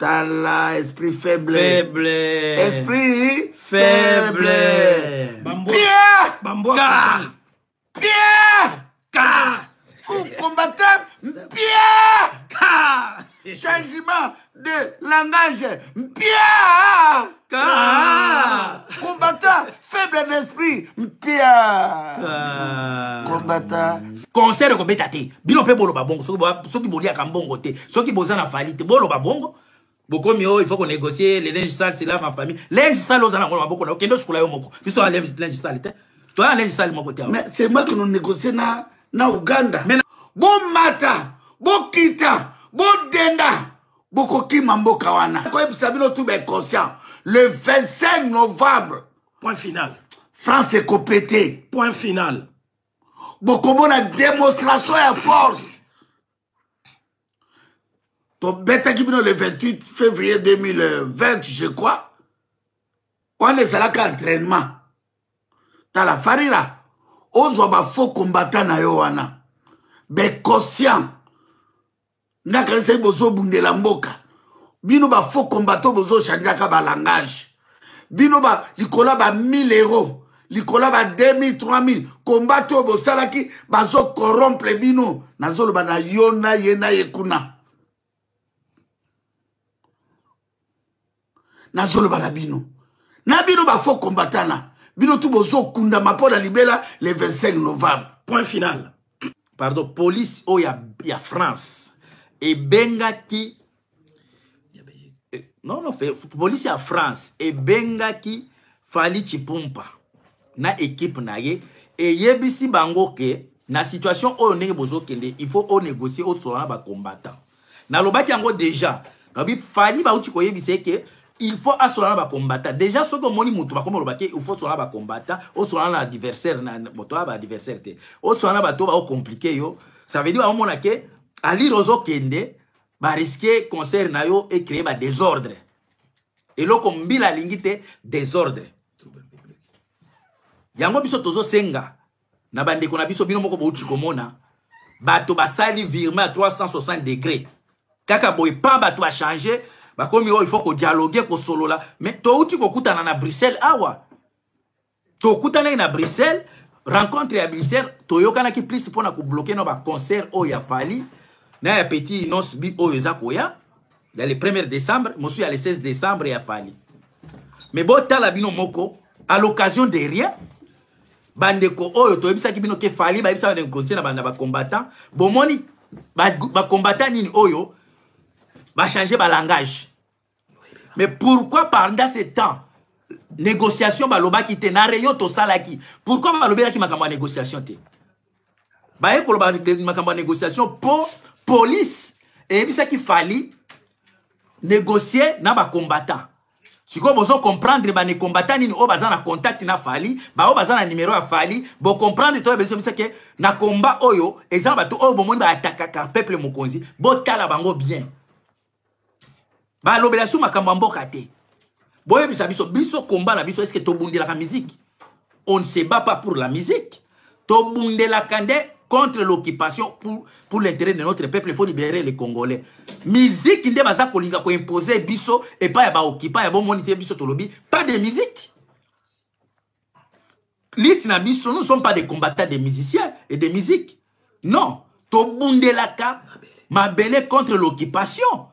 Tala, esprit faible. Faible. Esprit Faible. Pierre. Ka. Pierre. Ka. Combattant. Pierre. Ka. Changement de langage. Pierre. Ka. Combattant faible d'esprit. Pierre. Combattant. Concert ko betate. Bino pe bolo babongo. Soki bolia kambongo te. Soki bozana falite bolo babongo. Beaucoup mieux, il faut qu'on négocie les linges sales, c'est là ma famille. Linge sale aux alentours, beaucoup na kendo sukula yo moko. Biso linge sale te. Toi linge sale moko te. Mais c'est moi que nous négocions na Uganda. Mais bon mata, bon kita, bon denda, beaucoup qui mamboka wana. Ko ebisabino tout ben conscient. Le 25 novembre. Point final. France est copété. Point final. Beaucoup mona démonstration à force. Ton bête qui vient le 28 février 2020, je crois. On est là qu'entraînement. Dans la farira. On doit faux combattant na yowana. Ben conscient. N'a qu'à essayer bozo bunde la mboka. Bino ba faux combattant bozo chanjaka ba langage. Bino ba likola ba 1000 euros. Likola ba 2000, 3000. Combattant bozo salaki bazo corrompre bino. Nazolo ba na yona yena yekuna. Nazolo barabino. Na bino ba faux combattant. Bino tout bozo kunda mapola libela le 25 novembre. Point final. Pardon, police o ya France. Et benga ki non police ya France et benga ki Fali Chipumpa na équipe na ye et yebisi bango ke na situation o ndenge bozo kende il faut o négocier au soin ba combattant. Na lobaki yango déjà. Na bi Fali ba uti ko yebise ke il faut assurer les combattants. Déjà, ce que moni mutu ba komo lobaki, il faut assurer les combattants, assurer l'adversaire na moto ba adversaire te. Assurer ba to ba compliqué yo. Ça veut dire à mona ke ali rozo kende ba risquer concert na yo et créer ba désordre. Et lo kombi la lingite désordre. Yango biso tozo senga na bande ko na biso bino moko bo uti komona bato basali virement à 360 degrés. Kaka boy pa bato a changer. Comme il faut qu'on dialogue qu'on solo là mais toi tu kokutana na Bruxelles awa to kutana na Bruxelles rencontre à Bruxelles to yokana ki plus pour na ko bloquer no ba concert o ya Fali na ya petit nos bi o yazakoya dans le 1er décembre monsieur ya le 16 décembre ya Fali mais bon tala bino moko à l'occasion de rien bandeko o to ebisa ki bino ke Fali ba ebisa na concert na banda ba combattant bomoni ba combattant nini oyo va changer ba langage. Mais pourquoi pendant ce temps négociation baloba qui te na réunion to salaki pourquoi baloba qui makamba négociation te ba e ko ba makamba négociation pour police et bisa qui fali négocier na ba combattant si ko bozo comprendre ba ne combattant ni o bazana contact na Fali ba o bazana numéro ya Fali bo comprendre to beso bisa ke na combat oyo ezana ba to o bo moni ba attaquer peuple mokonzi bo tala bango bien. Ba l'obélisation makambo mboka te. Boye biso combat na biso est-ce que to bundela la musique? On ne se bat pas pour la musique. To bundela kande contre l'occupation pour l'intérêt de notre peuple, il faut libérer les Congolais. Musique inde baza kolinga ko imposer biso et pas ya ba occuper ya bon moniter biso to lobby, pas de musique. Litina biso nous ne sommes pas des combattants des musiciens et de musique. Non, to bundela ka mabele contre l'occupation.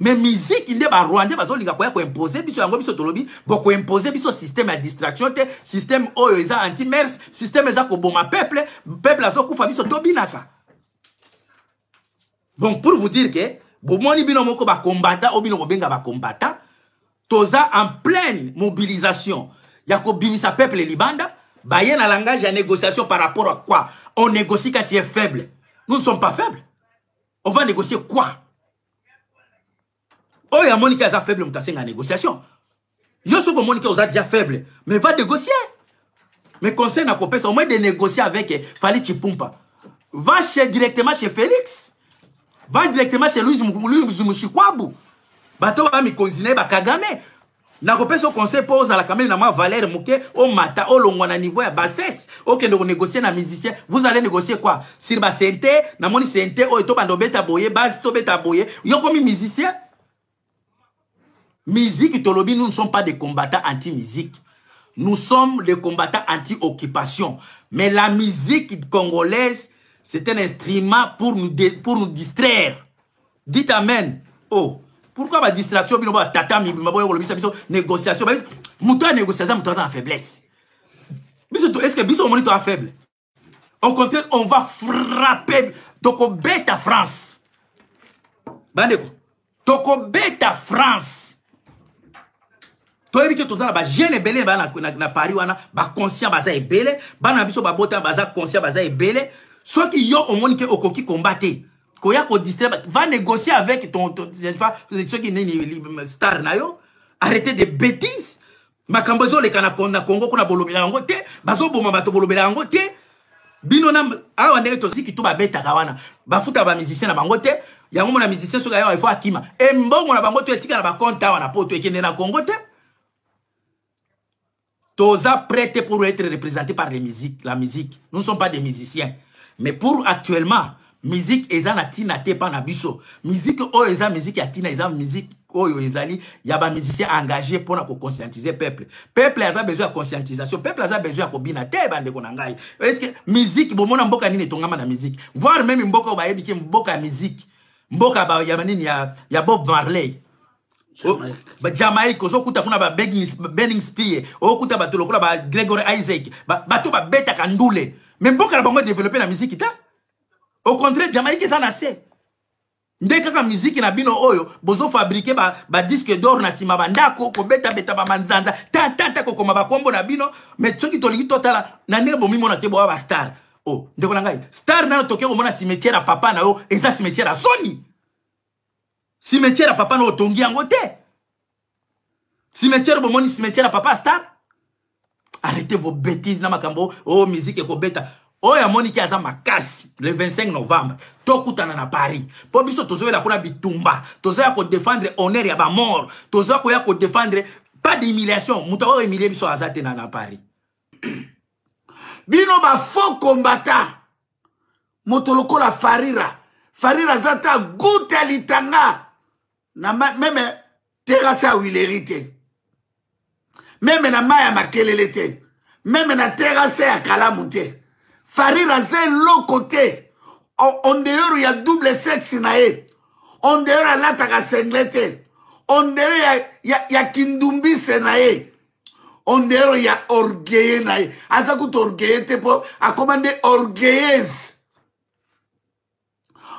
Mais musique inde ba Rwanda bazo linga ko imposer biso yango biso tolobi ko imposer biso système à distraction te système oyo eza anti-mers système eza ko boma peuple azo kufa biso tobinaka. Donc pour vous dire que bomoni bino moko ba combattant obino bobenga ba combattant toza en pleine mobilisation ya ko bimisa peuple libanda ba yena langage à négociation par rapport à quoi? On négocie quand tu es faible. Nous ne sommes pas faibles. On va négocier quoi? Oh, ya Monica est faible, mais tu as négociation. Yo sais que Monica est déjà faible, mais va négocier. Mais conseil n'a pas au moins de négocier avec Fali Chipumpa. Va directement chez Félix. Va directement chez Louis Mouchikwabu. Bato va me consigner ba Kagame. Na kopesa au conseil pose à la caméra na ma Valère Mouké au mata au longwa niveau ya bassesse. OK de négocier na musicien. Vous allez négocier quoi? Sur ba sente, na moni sente o to bando beta boye, base to beta boye. Yo comme musicien Musique tolobi, nous ne sommes pas des combattants anti-musique. Nous sommes des combattants anti-occupation. Mais la musique congolaise, c'est un instrument pour nous distraire. Dites amen. Oh, pourquoi ma distraction, négociation, mouton négociation, mouton en faiblesse. Est-ce que Bissot est faible? Au contraire, on va frapper. Toko beta France. Bandeko. Toko beta France. Toi, tu as dit que jeune belé na Paris wana ba conscient baza ebele, ba na biso ba bota baza conscient baza ebele, soit qui yo au monde que okoki combattre. Koya ko distraire, va négocier avec ton ceux qui n'est star na yo, arrêtez des bêtises. Makambozo le kana Congo kuna bolobela ngote, bazo boma bato bolobela ngote. Bino na awa ndenge tosi ki to ba beta kawana. Ba futa ba musicien na bangote, yango mona musicien so ga il faut akima. E mbongo na bangote etika na ba compte wana poto ekende na Congo te. Toza prêté pour être représenté par les musiques, la musique. Nous ne sommes pas des musiciens. Mais pour actuellement, musique ezana tina te pa na biso. Musique o eza musique ya tina eza musique oyo ezali ya ba musicien engagé pour na conscientiser peuple. Peuple a besoin de conscientisation. Peuple a besoin de kobina te bande ko ngai. Est-ce que musique bo mona mboka nini tongama na musique? Voir même mboka ba yebiki mboka musique. Mboka ba ya nini ya Bob Marley. Jamaïque, okuta kuna ba Benning Spear, okuta ba tolokola ba Gregory Isaac, bato ba beta kandule. Mais bon la bango développer la musique ta. Au contraire, Jamaïque ça assez. Ndeka ka musique na bino oyo, bozo fabriquer ba disque d'or na sima bandako ko beta ba manzanza, ta ko koma ba kombo na bino, mais ceux qui tolingi totala na nebo mimo na kebo ba star. Oh, ndeko na ngai. Star na toke ko mona cimetière a papa na yo, eza cimetière a Sony. Cimetière à papa no tongi angote. Cimetière bomoni cimetière à papa star. Arrêtez vos bêtises na makambo. Oh musique et beta. Oh ya moni ki aza makasi le 25 novembre. Tokutana na Paris. Po biso tozo la kuna bitumba. Tozo ya ko défendre honneur ya ba mort. Tozo ya ko défendre pas d'humiliation. Mutawa humilier biso azate na Paris. Bino ba faux combattant. Motoloko la farira. Farira zata gouta litanga. Na même terrasse à Willerité. Même na maya makelelete. Même na terrasse à Kalamonte. Farira zé l'autre côté. On dehors il y a double sexe nae. On dehors à l'ataka senglete. On dehors il y a kindumbi senae. On dehors il y a orgueil nae. Azakout orgueil te po a commandé orgueilleuse.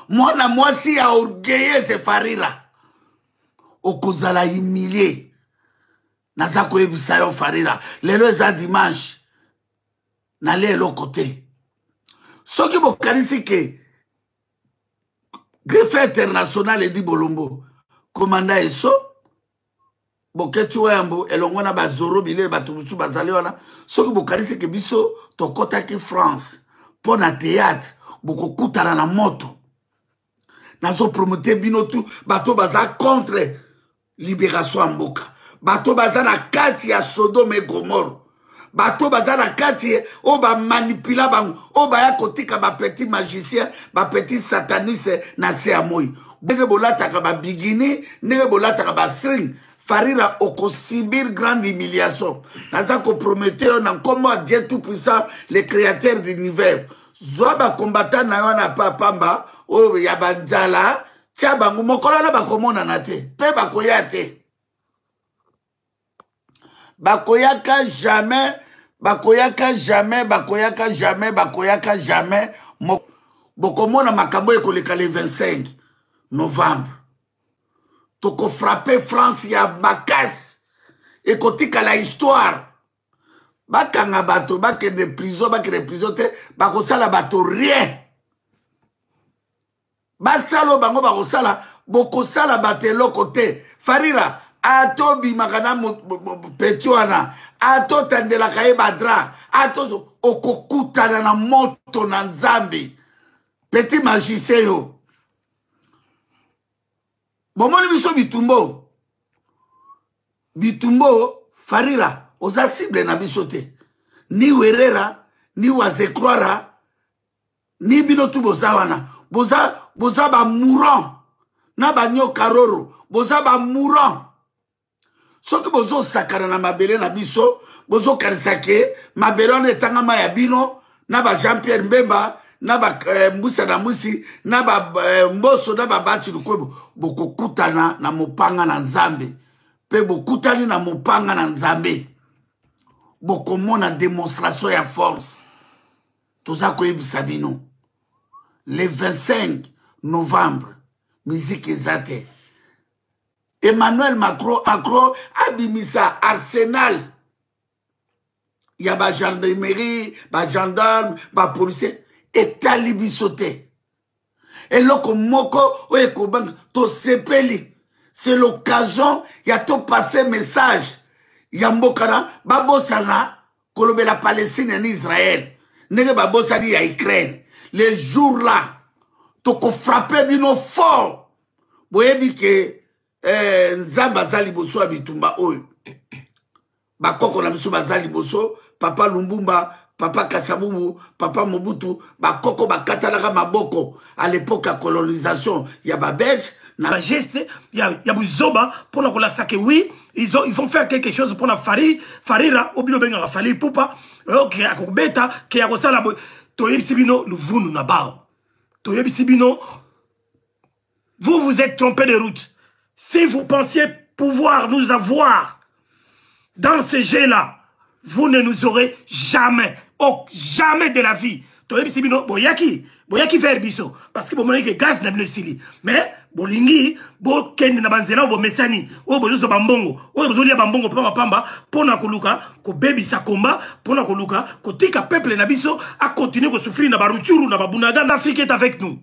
Moi na moi si a orgueilleuse Farira. Okozala humilié. Nazako ebisayo Farira. Lelo eza dimanche. Nale l'autre côté. Ce qui vous qualifie que greffe international et dit Bolombo. Commandant Eso. Boketu wambo. Elongona bazoro bile batubusu bazalewana. Ce qui vous qualifie que biso tokota ki France. Pour na théâtre. Boko kutana na moto. Nazo promoter bino tout. Bato baza contre libération en Mboka. Bato baza na kati ya Sodome et Gomorrhe. Bato baza na kati o ba manipula bango. O ba ya kotika ba petit magicien, ba petit sataniste na se amoy. Ndenge bolata ka ba bigini, ndenge bolata ka ba string. Farira oko subir grande humiliation. Naza ko prometteur na kombo Dieu tout puissant, le créateur de l'univers. Zoba combattant na yo na pamba, o ya banzala. Tia bango mokolo na bakomona na te pe bakoya te bakoyaka jamais bokomona makambo ekoleka le 25 novembre toko frapper France ya makasi ekotika la histoire bakanga bato bakende prison te bakosala bato rien. Basalo bango bakosala bokosala batelo côté Farira ato bimakana petiwana ato tandela kaye badra ato okokutana na moto na Nzambi petit magicien yo bomoni biso bitumbo Farira oza cible na biso te ni werera ni wazekroara ni bino tu bozawana boza ba mourant na ba nyo karoro boza ba mourant soki bozo sakana na mabele na biso bozo karisake mabele on etangama ya bino na ba Jean-Pierre Mbemba na ba Mbusa na Musi na ba Mboso na ba Bati Lukwebo bokokutana na mopanga na Nzambe pe bokutani na mopanga na Nzambe bokomona démonstration ya force toza koyebisa bino le 25 novembre musique ezate Emmanuel Macron abimisa Arsenal ya ba gendarmerie ba gendarme ba policier etali biso te eloko moko oyo ekobanga tosepeli c'est l'occasion ya to passer message ya mbokana babosana kolobela Palestine en Israël ndenge babosani ya Ukraine les jours là toko frapper bino fort boyebi ke Nzambe azali boso ya bitumba oyo bakoko na biso bazali boso papa Lumbumba papa Kasabubu papa Mobutu bakoko bakatalaka maboko à l'époque ya colonisation ya babelge na geste ya buzoba pour la saque oui ils vont faire quelque chose pour la farira au bilo benga fali pupa OK akobeta ke akosala to yebisibino luvunu na bao to yebisibino vous êtes trompé de route. Si vous pensiez pouvoir nous avoir dans ce jeu-là, vous ne nous aurez jamais, jamais de la vie. Boyaki faire biso parce que bon que gaz n'a pas sili. Mais bolingi bo ken na banzela bo mesani o bozo so bambongo o bozo lia bambongo pamba pona koluka ko baby sa combat pona koluka ko tika peuple na biso a continuer ko souffrir na baruchuru na babunaga d'Afrique est avec nous.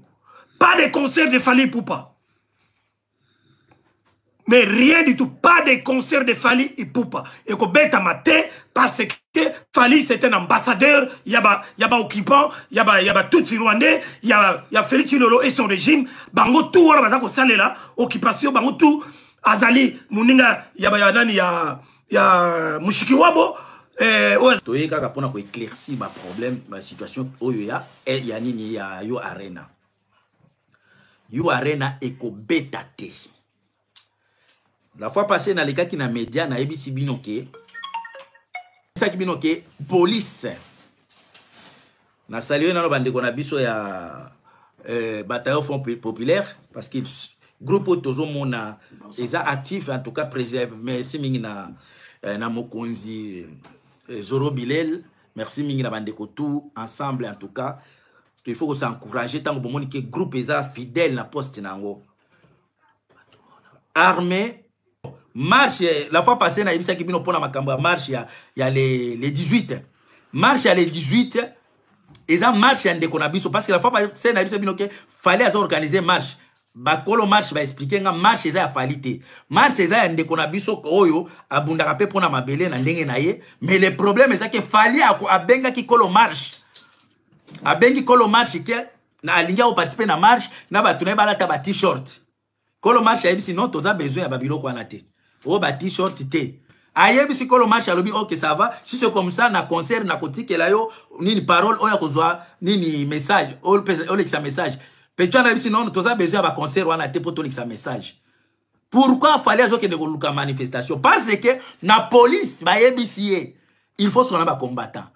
Pas de concert de Fally Ipupa. Mais rien du tout, pas de concert de Fally Ipupa. Et que bête matin, parce que Fally c'est un ambassadeur, il y a occupant, il y a tout Rwandais, il y a Félix Chilolo et son régime, bango tout wala bazako sale là, occupation, bango tout, Azali, Muninga, il y a Mushikiwabo, Toye kaka pona ko éclaircir ma problème, ma situation oyo ya, il y a nini ya yo arena. Yo arena eko beta te. La fois passée, dans les cas qui na média, na ABC binoke, ça qui binoke, police. Na salué dans le bande qu'on a biso ya bataillon Front Populaire parce que groupe toujours mon est actif en tout cas préserve. Merci mingi na mokonzi Zoro Bilel. Merci mingi na bande ko tout ensemble en tout cas. Il faut que s'encourager tant que bon que groupe est fidèle na poste nango. Armée marche la fois passée na ibisa kibino pona makambo marche ya les 18 marche ya les 18 et ça marche ya ndeko na biso parce que la fois passée na ibisa bino que fallait organiser marche bakolo marche va expliquer nga marche eza ya falite marche eza ya ndeko na biso oyo abundaka pe pona mabele na ndenge na ye mais le problème eza que fallait abenga ki kolo marche abengi kolo marche ke na alinga o participer na marche na batuna balata ba t-shirt kolo marche ya sinon toza besoin ya babilo kwa na te o ba t-shirt te ayebi si kolo marche alobi OK ça va si c'est comme ça na concert na kotike la yo nini parole oya kozwa nini message o lexa message pecha na sinon toza besoin ba concert wana te pour to lexa message pourquoi fallait azo ke de koluka manifestation parce que na police ba yebisi il faut son ba combattant